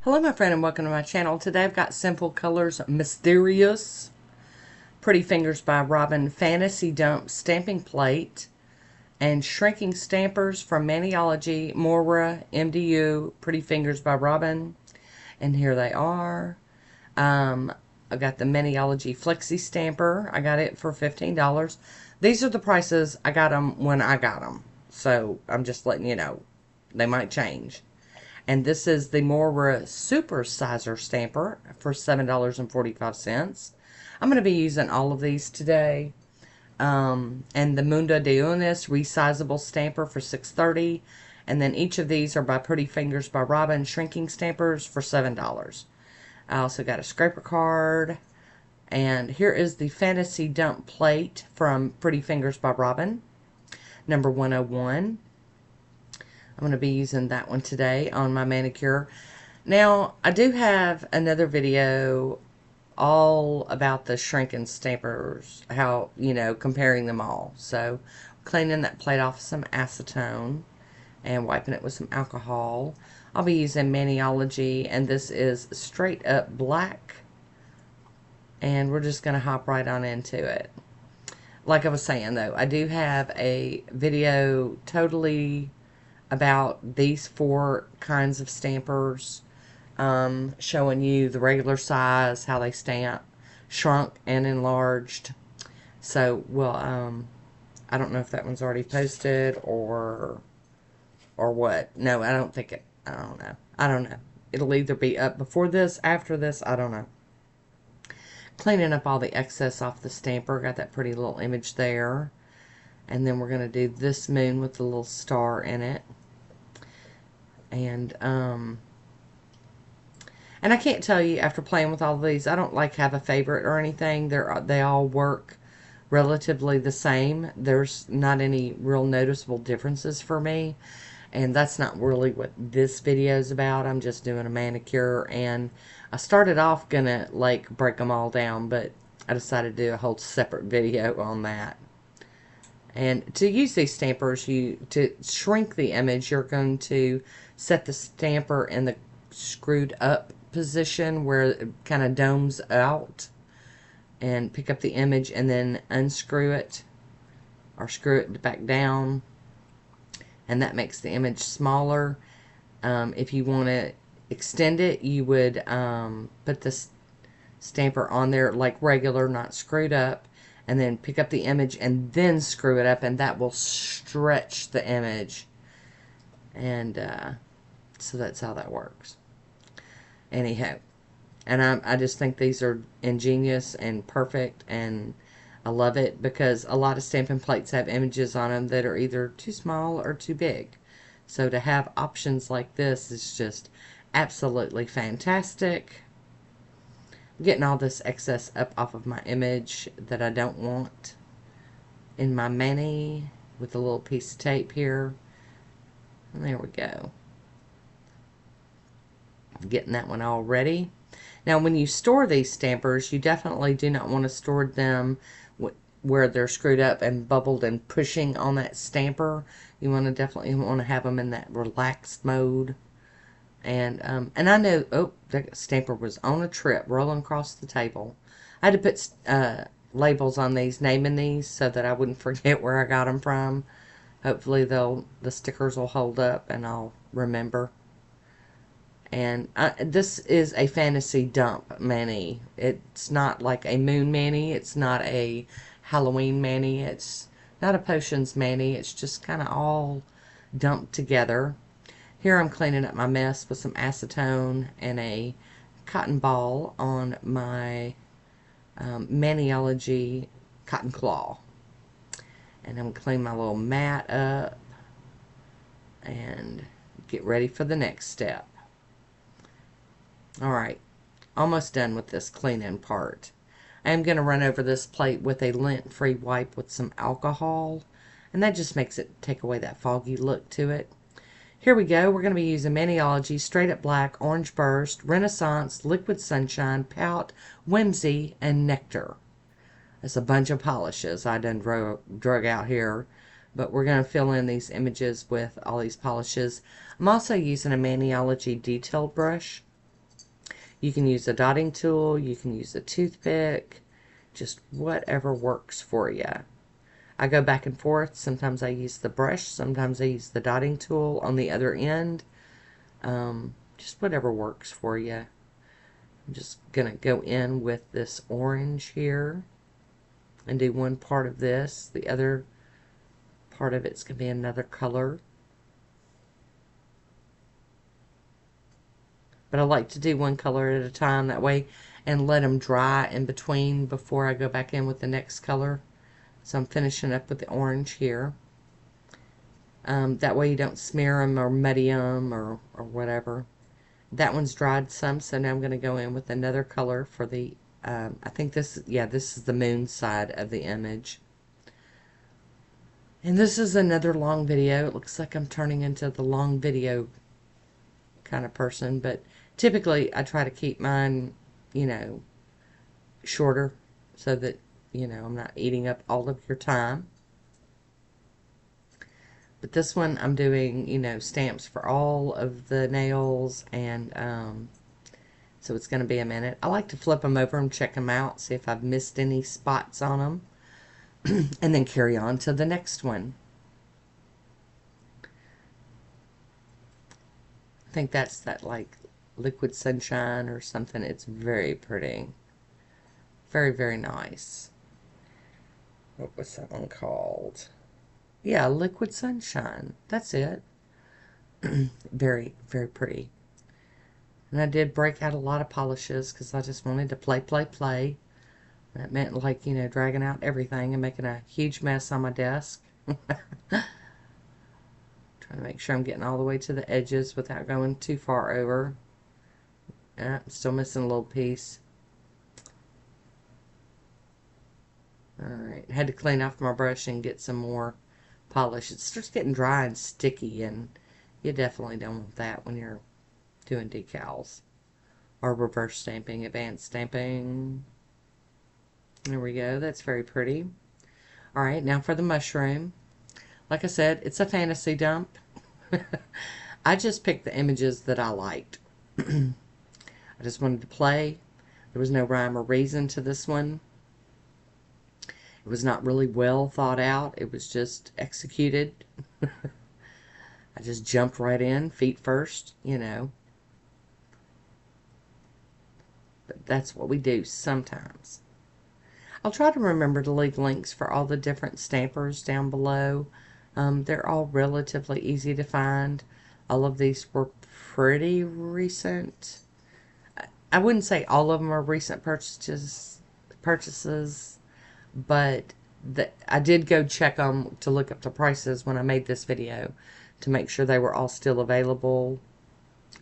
Hello my friend and welcome to my channel. Today I've got Sinful Colors Mist-Erious Pretty Fingers by Robin Fantasy Dump stamping plate and shrinking stampers from Maniology, Mora, MDU, Pretty Fingers by Robin. And here they are. I got the Maniology Flexi Stamper. I got it for $15. These are the prices I got them when I got them. So I'm just letting you know. They might change. And this is the Mora Super Sizer Stamper for $7.45. I'm going to be using all of these today. And the Mundo de Unis Resizable Stamper for $6.30. And then each of these are by Pretty Fingers by Robin Shrinking Stampers for $7. I also got a scraper card. And here is the Fantasy Dump plate from Pretty Fingers by Robin. Number 101. I'm going to be using that one today on my manicure. Now, I do have another video all about the shrinking stampers, how, comparing them all. So, cleaning that plate off with some acetone and wiping it with some alcohol. I'll be using Maniology, and this is straight up black. And we're just going to hop right on into it. Like I was saying, though, I do have a video totally about these 4 kinds of stampers, showing you the regular size, how they stamp, shrunk and enlarged. So, well, I don't know if that one's already posted or what. No, I don't think it, I don't know. It'll either be up before this, after this, I don't know. Cleaning up all the excess off the stamper, got that pretty little image there. And then we're going to do this moon with the little star in it. And I can't tell you, after playing with all of these, I don't have a favorite or anything. They all work relatively the same. There's not any real noticeable differences for me. And that's not really what this video is about. I'm just doing a manicure. And I started off gonna break them all down, but I decided to do a whole separate video on that. And to use these stampers, to shrink the image, you're going to set the stamper in the screwed up position where it kind of domes out, and pick up the image and then unscrew it or screw it back down, and that makes the image smaller. If you want to extend it, you would put this stamper on there like regular, not screwed up, and then pick up the image and then screw it up, and that will stretch the image. And so that's how that works. Anyhow, and I just think these are ingenious and perfect, and I love it because a lot of stamping plates have images on them that are either too small or too big. So to have options like this is just absolutely fantastic. Getting all this excess up off of my image that I don't want in my mani with a little piece of tape here. And there we go. Getting that one all ready. Now when you store these stampers, you definitely do not want to store them where they're screwed up and bubbled and pushing on that stamper. You definitely want to have them in that relaxed mode. And I know, oh, the stamper was on a trip, rolling across the table. I had to put labels on these, naming these, so that I wouldn't forget where I got them from. Hopefully the stickers will hold up and I'll remember. And this is a Fantasy Dump mani. It's not like a moon mani. It's not a Halloween mani. It's not a potions mani. It's just kind of all dumped together. Here I'm cleaning up my mess with some acetone and a cotton ball on my Maniology cotton claw. And I'm going to clean my little mat up and get ready for the next step. Alright, almost done with this cleaning part. I am going to run over this plate with a lint-free wipe with some alcohol, and that just makes it take away that foggy look to it. Here we go. We're going to be using Maniology, Straight Up Black, Orange Burst, Renaissance, Liquid Sunshine, Pout, Whimsy, and Nectar. That's a bunch of polishes I done drug out here. But we're going to fill in these images with all these polishes. I'm also using a Maniology detail brush. You can use a dotting tool, you can use a toothpick, just whatever works for you. I go back and forth. Sometimes I use the brush, sometimes I use the dotting tool on the other end. Just whatever works for you. I'm just going to go in with this orange here and do one part of this. The other part of it's going to be another color. But I like to do one color at a time that way and let them dry in between before I go back in with the next color. So I'm finishing up with the orange here. That way you don't smear them or muddy them or whatever. That one's dried some, so now I'm going to go in with another color for the, I think this, yeah, this is the moon side of the image. And this is another long video. It looks like I'm turning into the long video kind of person, but typically I try to keep mine, you know, shorter so that, you know, I'm not eating up all of your time. But this one I'm doing, you know, stamps for all of the nails, and so it's going to be a minute. I like to flip them over and check them out, see if I've missed any spots on them, and then carry on to the next one. I think that's that like liquid sunshine or something. It's very pretty. Very, very nice. What was that one called? Yeah, liquid sunshine. That's it. Very, very pretty. And I did break out a lot of polishes because I just wanted to play. That meant, like, you know, dragging out everything and making a huge mess on my desk. Trying to make sure I'm getting all the way to the edges without going too far over. I'm still missing a little piece. Alright, had to clean off my brush and get some more polish. It starts getting dry and sticky, and you definitely don't want that when you're doing decals or reverse stamping, advanced stamping. There we go. That's very pretty. Alright, now for the mushroom. Like I said, it's a fantasy dump. I just picked the images that I liked. I just wanted to play. There was no rhyme or reason to this one. It was not really well thought out. It was just executed. I just jumped right in, feet first, you know. But that's what we do sometimes. I'll try to remember to leave links for all the different stampers down below. They're all relatively easy to find. All of these were pretty recent. I wouldn't say all of them are recent purchases, but I did go check them to look up the prices when I made this video to make sure they were all still available.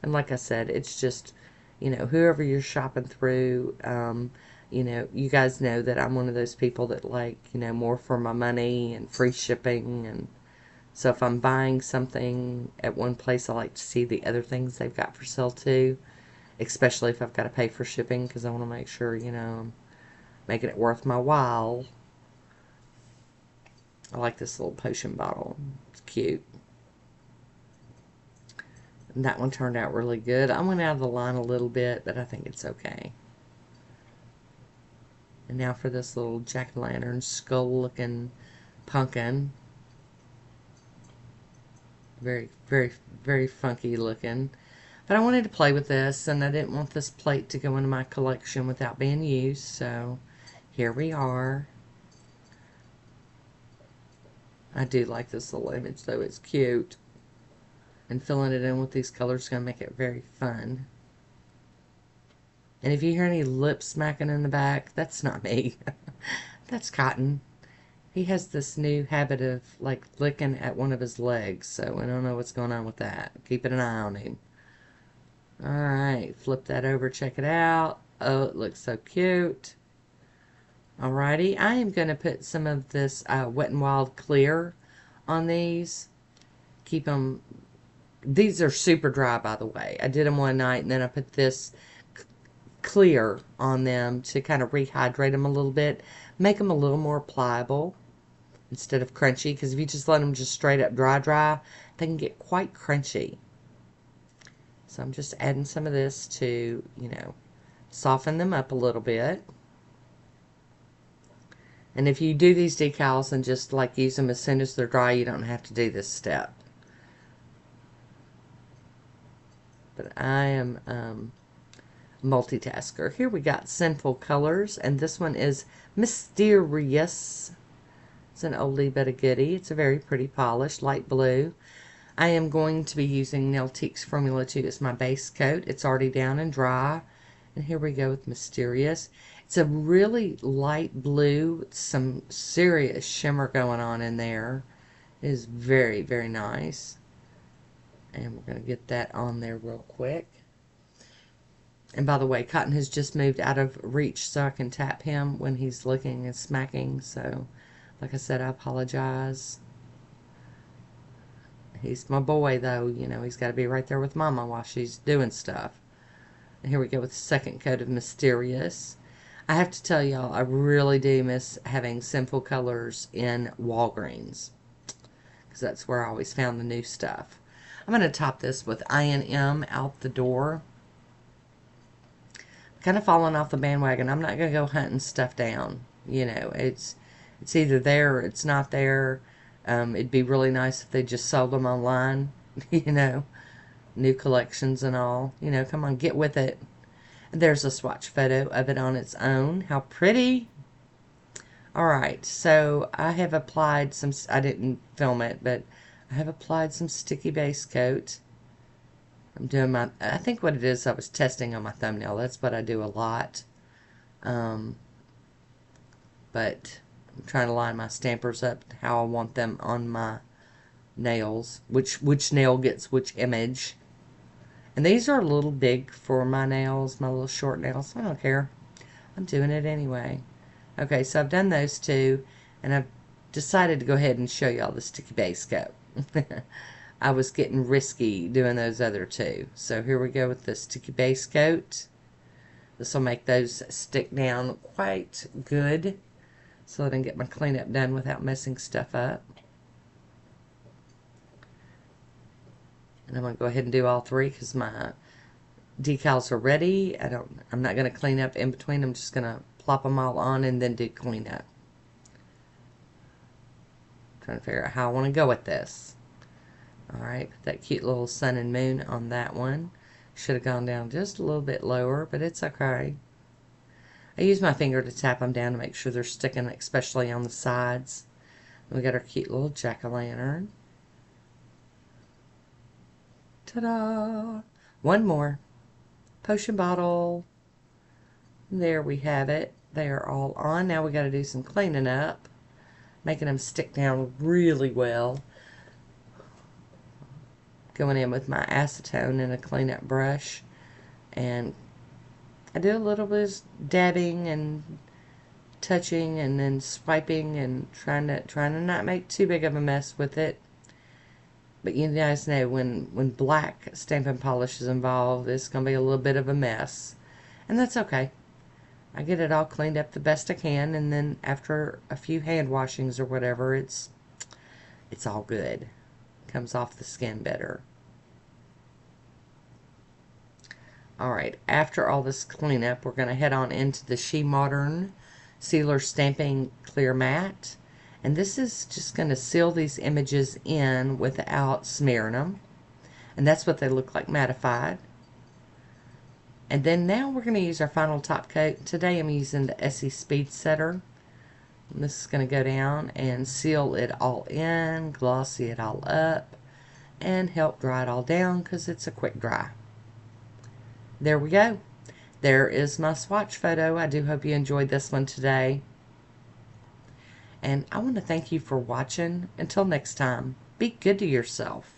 And like I said, it's just, you know, whoever you're shopping through, you know, you guys know that I'm one of those people that like, you know, more for my money and free shipping. And so if I'm buying something at one place, I like to see the other things they've got for sale too, especially if I've got to pay for shipping, because I want to make sure, you know, I'm making it worth my while. I like this little potion bottle. It's cute. And that one turned out really good. I went out of the line a little bit, but I think it's okay. And now for this little jack-o'-lantern skull-looking pumpkin. Very, very, very funky looking. But I wanted to play with this, and I didn't want this plate to go into my collection without being used, so here we are. I do like this little image, though. It's cute. And filling it in with these colors is going to make it very fun. And if you hear any lip smacking in the back, that's not me. That's Cotton. He has this new habit of, like, licking at one of his legs, so I don't know what's going on with that. Keeping an eye on him. Alright, flip that over, check it out. Oh, it looks so cute. Alrighty, I am going to put some of this Wet n Wild clear on these. Keep them... These are super dry, by the way. I did them one night, and then I put this clear on them to kind of rehydrate them a little bit. Make them a little more pliable instead of crunchy, because if you just let them just straight up dry, they can get quite crunchy. So I'm just adding some of this to, you know, Soften them up a little bit. And if you do these decals and just like use them as soon as they're dry, you don't have to do this step. But I am multitasker. Here we got Sinful colors, and this one is Mist-Erious. It's an oldie but a goodie. It's a very pretty polish, light blue. I am going to be using Nailtique's Formula 2 as my base coat. It's already down and dry. And here we go with Mist-Erious. It's a really light blue with some serious shimmer going on in there. It is very, very nice. And we're going to get that on there real quick. And by the way, Cotton has just moved out of reach so I can tap him when he's licking and smacking. So, like I said, I apologize. He's my boy, though. You know, he's got to be right there with Mama while she's doing stuff. And here we go with the second coat of Mist-Erious. I have to tell y'all, I really do miss having Sinful colors in Walgreens, because that's where I always found the new stuff. I'm going to top this with I&M Out the Door. Kind of falling off the bandwagon. I'm not going to go hunting stuff down. You know, it's either there or it's not there. It'd be really nice if they just sold them online. You know, new collections and all. You know, come on, get with it. And there's a swatch photo of it on its own. How pretty. Alright, so I have applied some, I didn't film it, but I have applied some sticky base coat. I'm doing my, I think what it is, I was testing on my thumbnail. That's what I do a lot. But I'm trying to line my stampers up how I want them on my nails. Which nail gets which image. And these are a little big for my nails, my little short nails. I don't care. I'm doing it anyway. Okay, so I've done those two, and I've decided to go ahead and show y'all the sticky base coat. I was getting risky doing those other two. So here we go with the sticky base coat. This will make those stick down quite good, so I can get my cleanup done without messing stuff up. And I'm going to go ahead and do all three because my decals are ready. I'm not going to clean up in between. I'm just going to plop them all on and then do cleanup. Trying to figure out how I want to go with this. Alright, put that cute little sun and moon on that one. Should have gone down just a little bit lower, but it's okay. I use my finger to tap them down to make sure they're sticking, especially on the sides. We got our cute little jack-o'-lantern. Ta-da! One more. Potion bottle. There we have it. They are all on. Now we got to do some cleaning up. Making them stick down really well. Going in with my acetone and a cleanup brush. And I do a little bit of dabbing and touching and then swiping and trying to not make too big of a mess with it. But you guys know when black stamping polish is involved, it's going to be a little bit of a mess. And that's okay. I get it all cleaned up the best I can, and then after a few hand washings or whatever, it's all good. Comes off the skin better. Alright, after all this cleanup, we're going to head on into the She Modern Sealer Stamping Clear Matte. And this is just going to seal these images in without smearing them. And that's what they look like mattified. And then now we're going to use our final top coat. Today I'm using the Essie Speed Setter. And this is going to go down and seal it all in, glossy it all up, and help dry it all down because it's a quick dry. There we go. There is my swatch photo. I do hope you enjoyed this one today. And I want to thank you for watching. Until next time, be good to yourself.